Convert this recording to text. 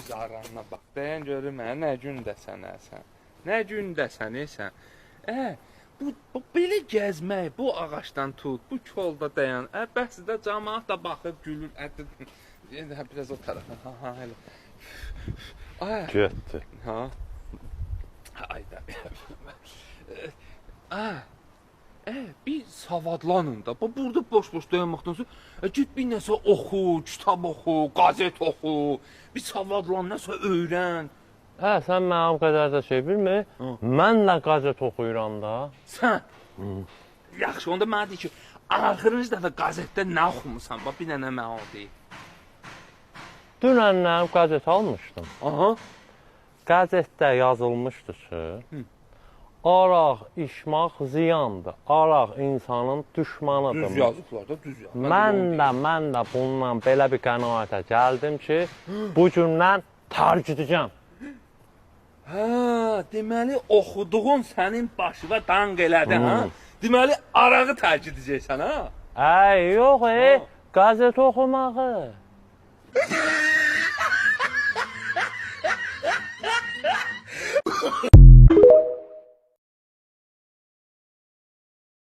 Zaranına bax, dayan görüm mənə, nə gündəsən sən? Nə gündəsən sən? Bu belə gəzmək, bu ağacdan tut, bu kolda dayan. Bəs də camaat da baxıb gülür. Biraz o tarafa. Ha, elə. Getdi. Ha. Ayda. Bir savadlanın da. Burada boş-boş dayanmaqdan sonra git bir nəsə oxu, kitab oxu, qazet oxu. Bir savadlan, nəsə öyrən. Sən mənim qədər də şey bilmir. Mən də qəzet oxuyuram da. Sən? Yaxşı, onda mənə deyir ki, axırıncı dəfə qəzetdə nə oxumusan? Bax, bir dənə mənə o deyil. Dünəndən qəzet almışdım. Aha. Qəzetdə yazılmışdı ki, araq içmək ziyandır. Araq insanın düşmanıdır. Düz yazıblar da, düz yazıblar. Mən də bundan belə bir qənaətə gəldim ki, bu gündən tərk edəcəm. Deməli, oxuduğun sənin başına danq elədi, ha? Deməli, arağı tərk edəcəksən, ha? Yox, qəzet oxumağı.